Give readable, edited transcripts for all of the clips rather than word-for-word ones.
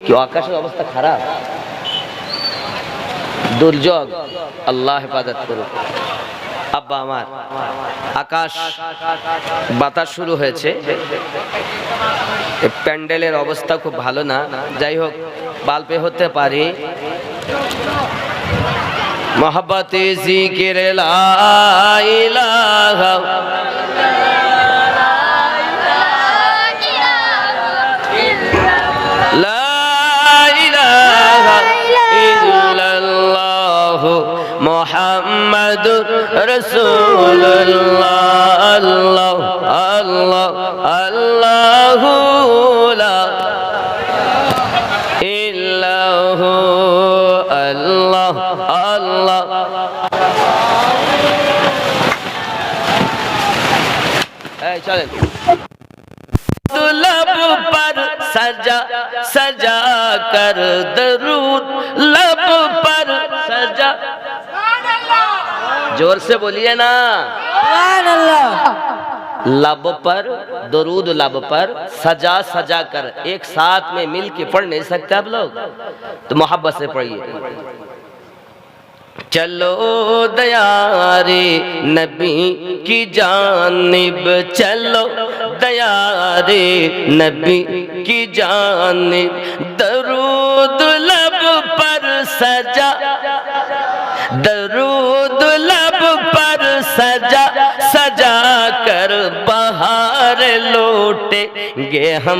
কি আকাশের অবস্থা খারাপ, দুর্যোগ, আল্লাহ হেফাজত করুন। আব্বা আমার, আকাশ বাতাস শুরু হয়েছে, প্যান্ডেলের অবস্থা খুব ভালো না, যাই হোক বাল্পে হতে পারি। মোহাব্বতে জিকির লা ইলাহা মুহাম্মাদুর রাসূলুল্লাহ, আল্লাহ আল্লাহ আল্লাহু লা ইল্লাহু আল্লাহ আল্লাহ। এই চলেন। लब पर सजा सजा कर दरूद, लब पर सजा, जोर से बोलिए ना, लब पर दरूद, लब पर सजा सजा कर, एक साथ में मिल के पढ़ नहीं सकते आप लोग, तो मोहब्बत से पढ़िए। चलो दयारे नबी की जानिब, चलो दयारे नबी की जानिब, दरूद लब पर सजा, दरूद लब पर सजा सजा कर बहार लौटेंगे हम,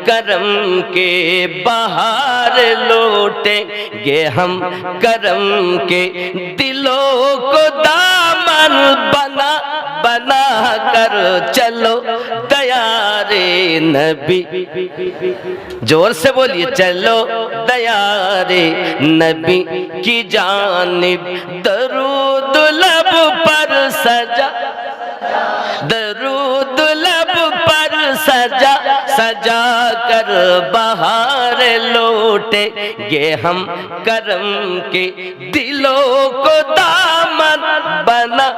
करम के बहार लौटेंगे हम, करम के दिलों को दामन बना बना कर, चलो दयारे नबी, जोर से बोलिए, चलो दयारे नबी की जानिब, दरूद लब पर सजा, दरूद लब पर सजा सजा कर बहार लौटेंगे हम, करम के दिलों को दामन बना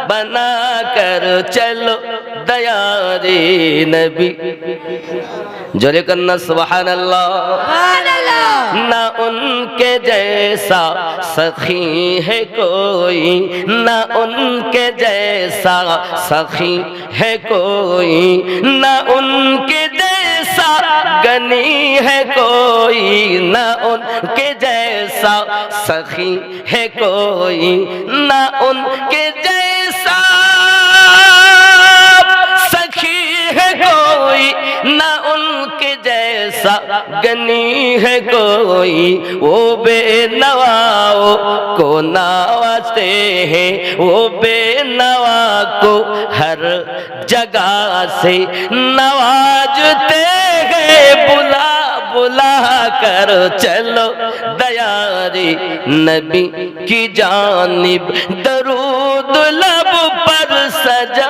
बना कर, चलो दयारे नबी। जोरे करना सुभान अल्लाह। ना उनके जैसा सखी है कोई, ना उनके जैसा सखी है कोई, ना उनके जैसा गनी है कोई, ना उनके जैसा सखी है कोई, ना उनके जैसा सखी है कोई, ना उनके जैसा गनी है कोई, वो बेनवाओं को नवाजते हैं, वो बेनवा को हर जगह से नवाजते हैं, बुला बुला कर, चलो दयारे नबी की जानिब, दरूद लब पर सजा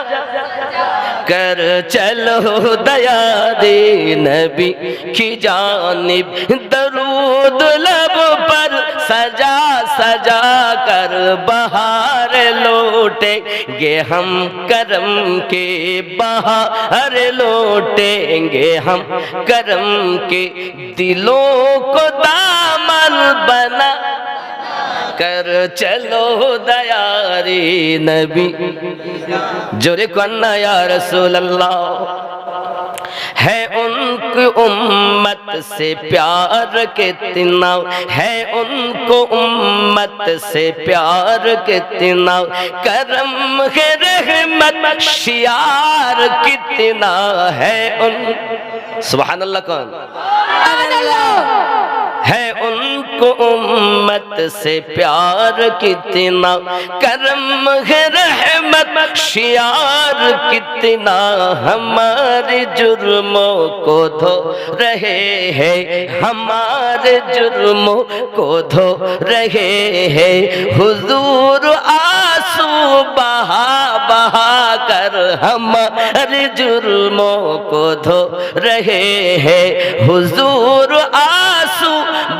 कर, चलो दयारे नबी की जानिब, दरूद लब पर सजा सजा कर बहार लौटेंगे हम, करम के बहार लौटेंगे हम, करम के दिलों को दामन बना कर, चलो दयारे नबी। जोरे कन्ना या रसूल अल्लाह। है उनको उम्मत से प्यार कितना, है उनको उम्मत से प्यार कितना, करम है रहमत शियार कितना है उन, सुभान अल्लाह कौन, है उनको उम्मत से प्यार कितना, करम है रहमत शियार कितना, हमारे जुर्मों को धो रहे हैं, हमारे जुर्मों को धो रहे हैं, हुजूर आंसू बहा बहा कर, हमारे जुर्मों को धो रहे हैं, हुजूर आंसू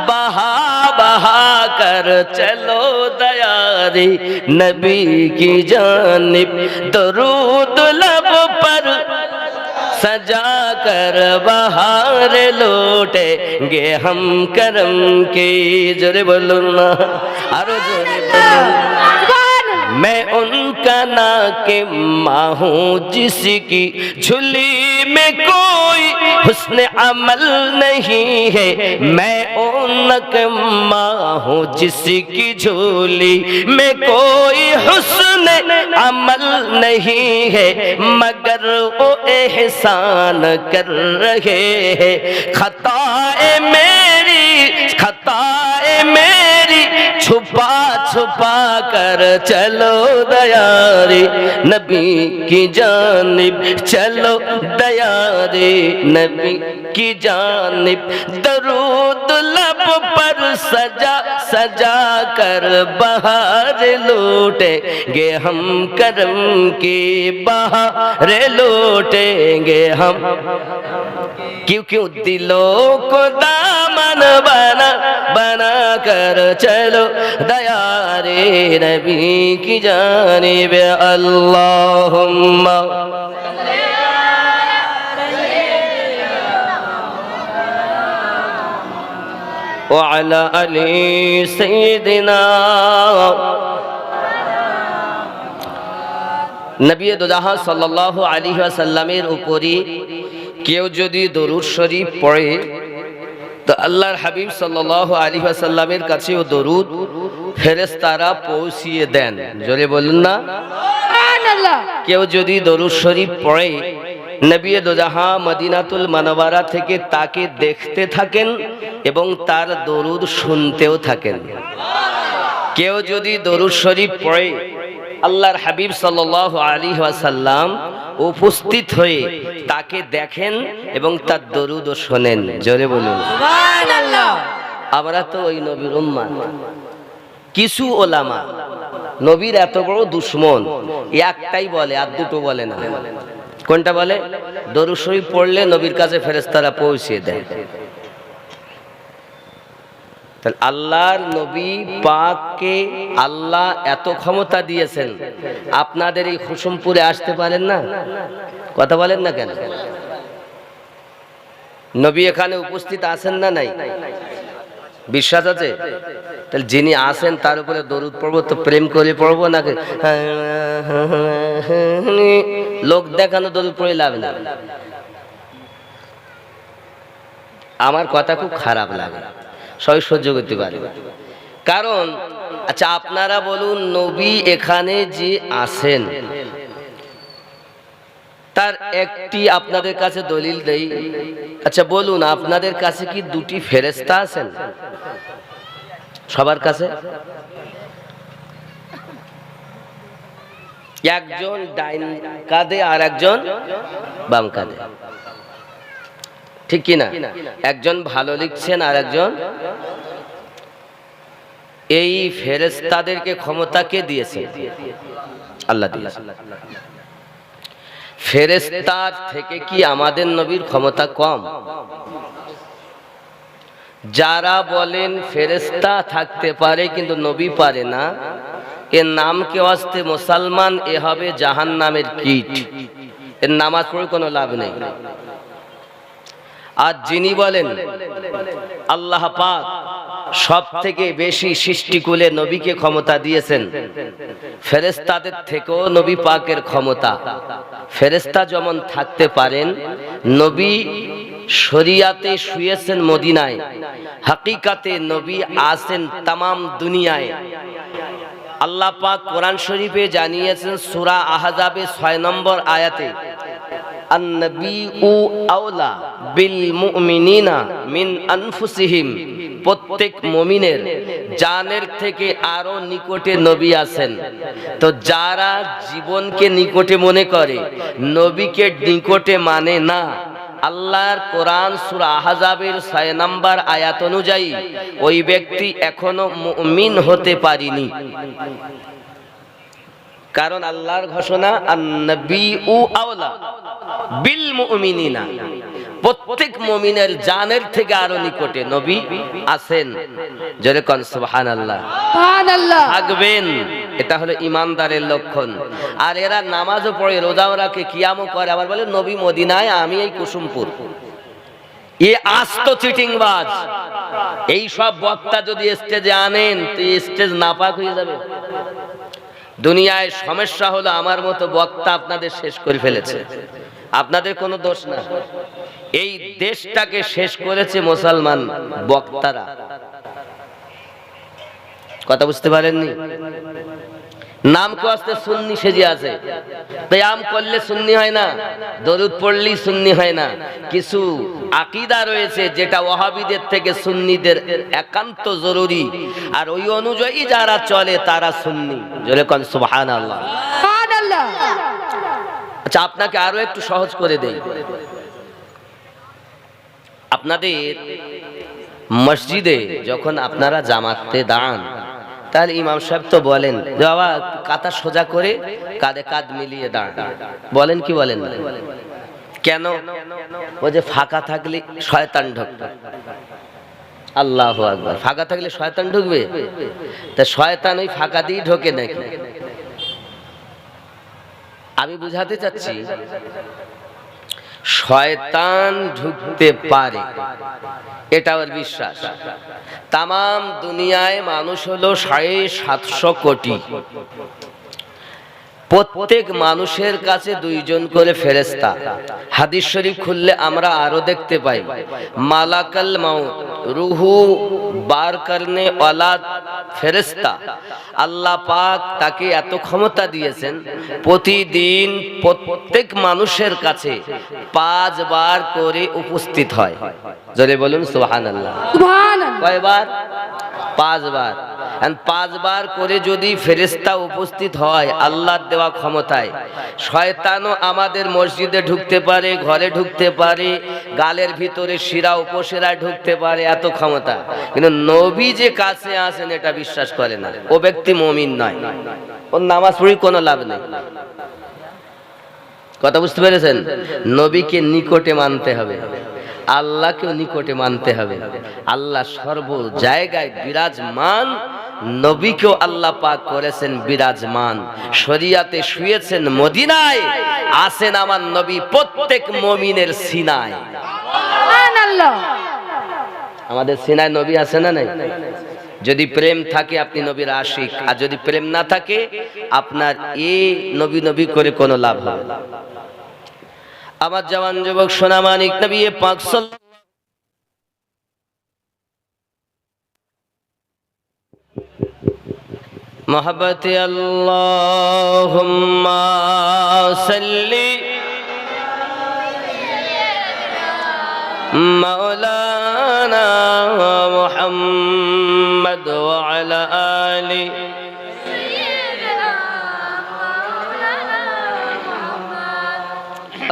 बहा बहा कर, चलो दयारे नबी की जानिब, दरूद लब पर सजा कर बहार लौटेंगे हम करम की। जोरे बोलो ना, अरे जोरे बोलो। मैं उनका ना के माँ हूँ जिसकी झुली में कोई हुस्न अमल नहीं है। मैं उनका माँ हूँ जिसकी झोली में कोई हुस्न अमल नहीं है, मगर वो एहसान कर रहे हैं। खताए मेरी छुपा छुपा कर चलो दयारे नबी की जानिब, चलो दयारे नबी की जानिब। दरूद लब पर सजा सजा कर बहार लौटेंगे हम करम की, बहार लौटेंगे हम। क्यों क्यों दिलों को दामन बना बना कर चलो दयारे नबी की जानिब। अल्लाहुम्मा व अला अली सय्यिदिना। नबी दोजाहां सल्लल्लाहु अलैहि वसल्लमेर उपरी কেউ যদি দরুদ শরীফ পড়ে তো আল্লাহর হাবিব সাল্লাল্লাহু আলাইহি ওয়াসাল্লামের কাছে ও দরুদ ফেরেশতারা পৌঁছিয়ে দেন। জোরে বলুন না সুবহানাল্লাহ। কেউ যদি দরুদ শরীফ পড়ে নবী দোজাহাঁ মদিনাতুল মুনাওয়ারা থেকে তাকে দেখতে থাকেন এবং তার দরুদ শুনতেও থাকেন। কেউ যদি দরুদ শরীফ পড়ে আল্লাহর হাবিব সাল্লাল্লাহু আলাইহি ওয়াসাল্লাম উপস্থিত হয়ে তাকে দেখেন এবং তার দরুদ শোনেন। জোরে বলুন সুবহানাল্লাহ। আমরা তো ওই নবীর উম্মত। কিছু ওলামা নবীর এত বড় দুশমন, একটাই বলে আর দুটো বলে না। কোনটা বলে? দরুদ শরীফ পড়লে নবীর কাছে ফেরেশতারা পৌঁছে দেয়। আল্লাহর নবী পাককে আল্লাহ এত ক্ষমতা দিয়েছেন, আপনাদের এই কুসুমপুরে আসতে পারেন না? কথা বলেন না কেন? নবী এখানে উপস্থিত আছেন না নাই? বিশ্বাস আছে? তাহলে যিনি আছেন তার উপরে দরুদ পড়বো তো প্রেম করে পড়বো নাকি লোক দেখানো দরুদ পড়ে লাভ না। আমার কথা খুব খারাপ লাগে, সবাই সহ্য করতে পারে। কারণ আচ্ছা আপনারা বলুন, নবী এখানে যে আছেন তার একটি আপনাদের কাছে দলিল দেই। আচ্ছা বলুন, আপনাদের কাছে কি দুটি ফেরেশতা আছেন? সবার কাছে একজন ডাইন কাঁধে আর একজন বাম কাঁধে, ঠিক কিনা? একজন ভালো লিখছেন আর একজন। এই ফেরেশতাদেরকে ক্ষমতা কে দিয়েছে? আল্লাহ দিয়েছে। ফেরেশতার থেকে কি আমাদের নবীর ক্ষমতা কম? যারা বলেন ফেরেশতা থাকতে পারে কিন্তু নবী পারে না, এর নাম কে ওয়াস্তে মুসলমান এ হবে জাহান্নামের কীট, এর নামাজ পড়ে কোনো লাভ নেই। আর যিনি বলেন আল্লাহ পাক সব থেকে বেশি সৃষ্টিকুলে নবীকে ক্ষমতা দিয়েছেন, ফেরেশতাদের থেকেও নবী পাকের ক্ষমতা। ফেরেশতা যেমন থাকতে পারেন, নবী শরিয়াতে শুয়েছেন মদিনায়, হাকিকাতে নবী আছেন তামাম দুনিয়ায়। আল্লাহ পাক কোরআন শরীফে জানিয়েছেন সূরা আহজাবে 6 নম্বর আয়াতে, আন-নবিয়্যু আওলা বিল মুমিনিনা মিন আনফুসিহিম। প্রত্যেক মুমিনের জানের থেকে আরো নিকটে নবী আছেন। তো যারা জীবনকে নিকটে মনে করে, নবীকে নিকটে মানে না, আল্লাহর কোরআন সূরা আহজাবের 6 নম্বর আয়াত অনুযায়ী ওই ব্যক্তি এখনো মুমিন হতে পারেনি। কারণ আল্লাহর ঘোষণা আন-নবিয়্যু আওলা বিল মুমিনিনা, প্রত্যেক মুমিনের জানের থেকে আরো নিকটে নবী আছেন। জোরে কোন সুবহানাল্লাহ। সুবহানাল্লাহ। থাকবেন। এটা হলো ইমানদারের লক্ষণ। আর এরা নামাজও পড়ে, রোজাও রাখে, কিয়ামও করে, আবার বলে নবী মদিনায়, আমি এই কুসুমপুর। এ আস্ত চিটিংবাজ। এই সব বক্তা যদি স্টেজে আনেন তো স্টেজ নাপাক হয়ে যাবে। দুনিয়ায় সমস্যা হলো আমার মতো বক্তা আপনাদের শেষ করে ফেলেছে। আপনাদের কোনো দোষ না, এই দেশটাকে শেষ করেছে মুসলমান বক্তারা। কথা বুঝতে পারেননি? নাম কো আসতে সুন্নি সেজে আছে, কিয়াম করলে সুন্নি হয় না, দরুদ পড়লেই সুন্নি হয় না। কিছু আকীদা রয়েছে যেটা ওয়াহাবিদের থেকে সুন্নিদের একান্ত জরুরি, আর ওই অনুযায়ী যারা চলে তারা সুন্নি। জোরে কোন সুবহানাল্লাহ। সুবহানাল্লাহ। আচ্ছা, আপনাকে আরো একটু সহজ করে দেই। আপনাদের মসজিদে যখন আপনারা জামাতে দাঁড়ান, তাহলে ইমাম সাহেব তো বলেন বাবা কাঁধা সোজা করে কাঁধে কাঁধ মিলিয়ে দাঁড়ান, বলেন কি বলেন? কেন? ও যে ফাঁকা থাকলে শয়তান ঢুকবে। আল্লাহু আকবার। ফাঁকা থাকলে শয়তান ঢুকবে? তা শয়তান ওই ফাঁকা দিয়ে ঢোকে নাকি? আমি বুঝাতে চাচ্ছি, শয়তান ঢুকতে পারে, এটা ওর বিশ্বাস। তামাম দুনিয়ায় মানুষ হলো 750 কোটি। প্রত্যেক মানুষের কাছে 2 জন করে ফেরেশতা। হাদিস শরীফ খুললে আমরা আরো দেখতে পাই, মালাকাল মাউত, রুহু বার করনে ওয়ালা ফেরেশতা। আল্লাহ পাক তাকে এত ক্ষমতা দিয়েছেন, প্রতিদিন প্রত্যেক মানুষের কাছে 5 বার করে উপস্থিত হয়। জোরে বলুন সুবহানাল্লাহ। সুবহানাল্লাহ। কয়বার? 5 বার। 5 বার করে যদি ফেরেশতা উপস্থিত হয় আল্লাহর দেওয়া ক্ষমতায়, শয়তানও আমাদের মসজিদে ঢুকতে পারে, ঘরে ঢুকতে পারে, গালের ভিতরে শিরা উপশিরায় ঢুকতে পারে, এত ক্ষমতা। কিন্তু নবী যে কাছে আছেন এটা বিশ্বাস করে না, ও ব্যক্তি মুমিন নয়, ওর নামাজ পড়ে কোনো লাভ নেই। কথা বুঝতে পেরেছেন? নবীকে নিকটে মানতে হবে, আল্লাহকেও নিকটে মানতে হবে। আল্লাহ সর্ব জায়গায় বিরাজমান, নবীকেও আল্লাহ পাক করেছেন বিরাজমান। শরিয়াতে শুয়েছেন মদিনায়, আছেন আমার নবী প্রত্যেক মুমিনের সিনায়। সুবহানাল্লাহ। আমাদের সিনায় নবী আছে না নাই? যদি প্রেম থাকে আপনি নবীর আশিক, আর যদি প্রেম না থাকে আপনার এই নবী নবী করে কোনো লাভ হবে না। আমার জওয়ান যুবক সোনা মানিক, নবী পাক মোহাব্বতে আল্লাহুম্মা সাল্লি মাওলানা মুহাম্মদ ওয়া আলা আলি।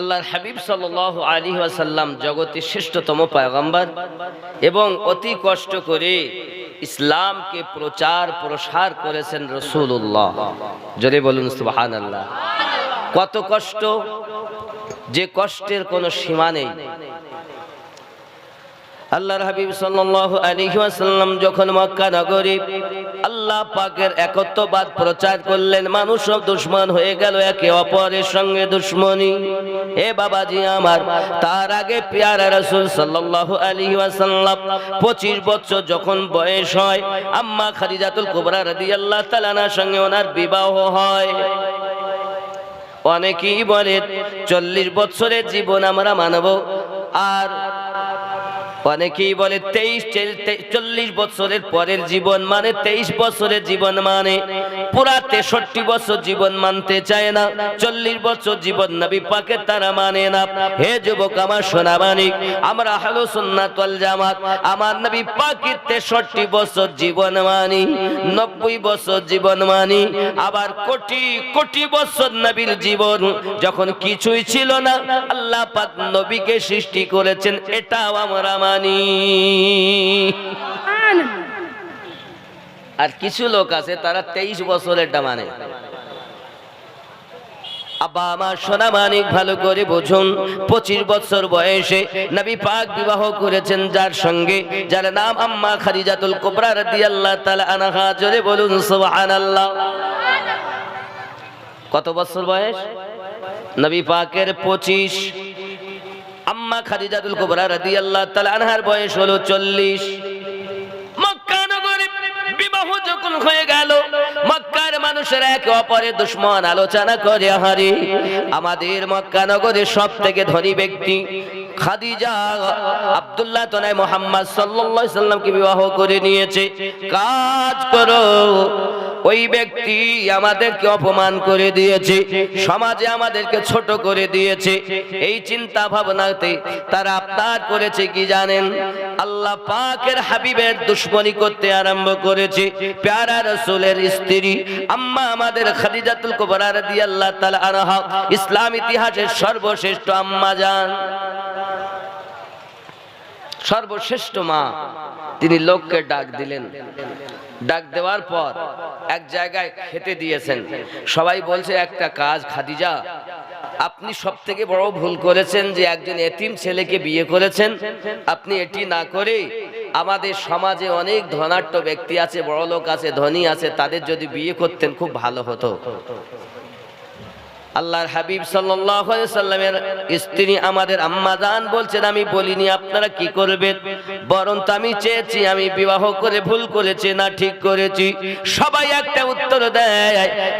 আল্লাহর হাবিব সাল্লাল্লাহু আলাইহি ওয়াসাল্লাম জগতের শ্রেষ্ঠতম পয়গম্বর এবং অতি কষ্ট করে ইসলামকে প্রচার প্রসার করেছেন রাসূলুল্লাহ। জোরে বলুন সুবহানাল্লাহ। কত কষ্ট, যে কষ্টের কোনো সীমা নেই। আল্লাহর হাবিব সাল্লাল্লাহু আলাইহি ওয়াসাল্লাম যখন মক্কা নগরী আল্লাহ পাকের একত্ববাদ প্রচার করলেন, মানুষ সব দুশমন হয়ে গেল, একে অপরের সঙ্গে দুশমনি। এ বাবাজি আমার, তার আগে পেয়ারা রাসূল সাল্লাল্লাহু আলাইহি ওয়াসাল্লাম 25 বছর যখন বয়স হয়, আম্মা খাদিজাতুল কুবরা রাদিয়াল্লাহু তাআলা আনহার সঙ্গে ওনার বিবাহ হয়। অনেকেই বলে 40 বছরের জীবন আমরা মানব, আর অনেকেই বলে 40 বছরের পরের জীবন মানে 23 বছরের জীবন মানে পুরা 63 বছর জীবন মানতে চায় না। 40 বছর জীবন নবী পাকের তারা মানে না। হে যুবক আমার সোনা মানিক, আমরা আহলুস সুন্নাত ওয়াল জামাত আমার নবী পাকের 63 বছর জীবন মানি, 90 বছর জীবন মানি, আবার কোটি কোটি বছর নবীর জীবন যখন কিছুই ছিল না আল্লাহ পাক নবীকে সৃষ্টি করেছেন, এটাও আমরা মানি। আর কিছু লোক আছে তারা 23 বছরেরটা মানে। আব্বা আমার সোনা মানিক ভালো করে বুঝুন, 25 বছর বয়সে নবী পাক বিবাহ করেছেন যার সঙ্গে, যার নাম আম্মা খাদিজাতুল কুবরা রাদিয়াল্লাহু তাআলা আনহা। জোরে বলুন সুবহানাল্লাহ। কত বছর বয়স? নবী পাকের 25। আম্মা খাদিজাতুল কুবরা রাদিয়াল্লাহু তাআলা আনহার বয়স হলো 40। মক্কা নগরে বিবাহ যখন হয়ে গেল, মক্কার মানুষেরা একে অপরের দুশমন আলোচনা করে, হারে আমাদের মক্কা নগরের সবথেকে ধনী ব্যক্তি খাদিজা আব্দুল্লাহ তনয় মুহাম্মদ সাল্লাল্লাহু আলাইহি সাল্লামকে বিবাহ করে নিয়েছে। কাজ করো, ওই ব্যক্তি আমাদেরকে অপমান করে দিয়েছে, সমাজে আমাদেরকে ছোট করে দিয়েছে। এই চিন্তা ভাবনাতে তারা আপনার করেছে কি জানেন? আল্লাহ পাকের হাবিবের দুশমনি করতে আরম্ভ করেছে। প্যারা রাসূলের স্ত্রী আম্মা আমাদের খাদিজাতুল কুবরা রাদিয়াল্লাহু তাআলা আনহা, ইসলাম ইতিহাসের সর্বশ্রেষ্ঠ আম্মা জান, সর্বশ্রেষ্ঠ মা। তিনি লোককে ডাক দিলেন। ডাক দেওয়ার পর এক জায়গায় খেতে দিয়েছেন। সবাই বলছে একটা কাজ খাদিজা, আপনি সবথেকে বড় ভুল করেছেন যে একজন এতিম ছেলেকে বিয়ে করেছেন। আপনি এটি না করে আমাদের সমাজে অনেক ধনাঢ্য ব্যক্তি আছে, বড় লোক আছে, ধনী আছে, তাদের যদি বিয়ে করতেন খুব ভালো হতো। আল্লাহর হাবিব সাল্লাল্লাহু আলাইহি সাল্লামের স্ত্রী আমাদের আম্মা জান বলছেন, আমি বলিনি আপনারা কি করবেন, বরং আমি চেয়েছি আমি বিবাহ করে ভুল করেছি না ঠিক করেছি। সবাই একটা উত্তর দেয়,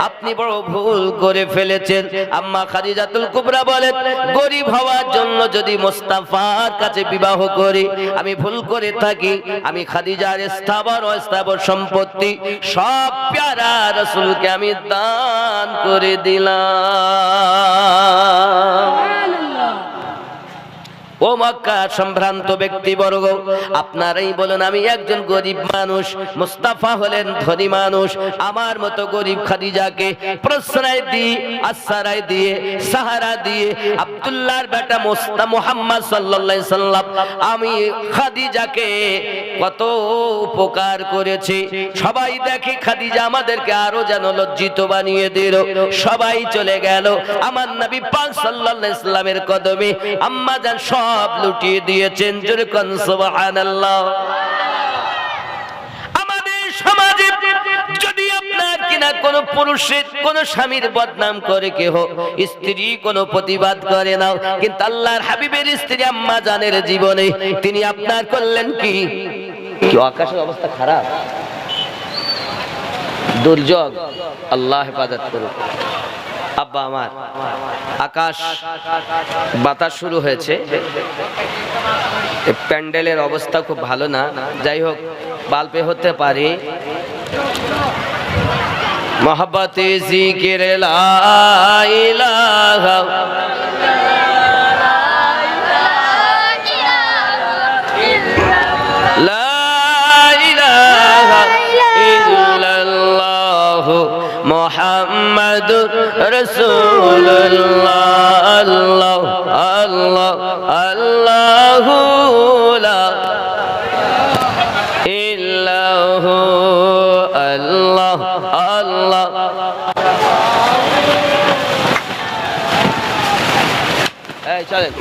আপনি বড় ভুল করে ফেলেছেন। আম্মা খাদিজাতুল কুবরা বলেন, গরিব হওয়ার জন্য যদি মুস্তাফার কাছে বিবাহ করি, আমি ভুল করে থাকি, আমি খাদিজার স্থাবর অস্থাবর সম্পত্তি সব প্যারা রাসূলকে আমি দান করে দিলাম। ও মক্কা সম্ভ্রান্ত ব্যক্তিবর্গ, আপনারাই বলেন, আমি একজন গরিব মানুষ, মুস্তাফা হলেন ধনী মানুষ, আমার মতো গরিব খাদিজাকে প্রশ্রয় দিয়ে, আশ্রয় দিয়ে, সাহারা দিয়ে আব্দুল্লাহর বেটা মুহাম্মদ সাল্লাল্লাহু আলাইহি সাল্লাম আমি খাদিজাকে কত উপকার করেছি। সবাই দেখে খাদিজা আমাদেরকে আরো যেন লজ্জিত বানিয়ে দিল। সবাই চলে গেল আমার নবী পাক সাল্লাল্লাহু আলাইহি সাল্লামের কদমে। আম্মা জান সব লুটিয়ে দিয়েছেন। জোরে কোন সুবহানাল্লাহ। আমাদের সমাজে যদি আপনার কিনা কোন পুরুষের কোন স্বামীর বদনাম করে কেহ, স্ত্রী কোন প্রতিবাদ করে না, কিন্তু আল্লাহর হাবিবের স্ত্রী আম্মা জানের জীবনে তিনি আপনার করলেন কি? কি আকাশের অবস্থা খারাপ, দুর্যোগ, আল্লাহ হেফাজত করুন। আব্বা আমার, আকাশ বাতাস শুরু হয়েছে, প্যান্ডেলের অবস্থা খুব ভালো না, যাই হোক বাল্পে হতে পারে। মোহাব্বতে জিকির লা ইলাহা মুহাম্মাদুর রাসূলুল্লাহ। আল্লাহ আল্লাহ আল্লাহু লা ইল্লাহু আল্লাহ আল্লাহ। এই চলেন।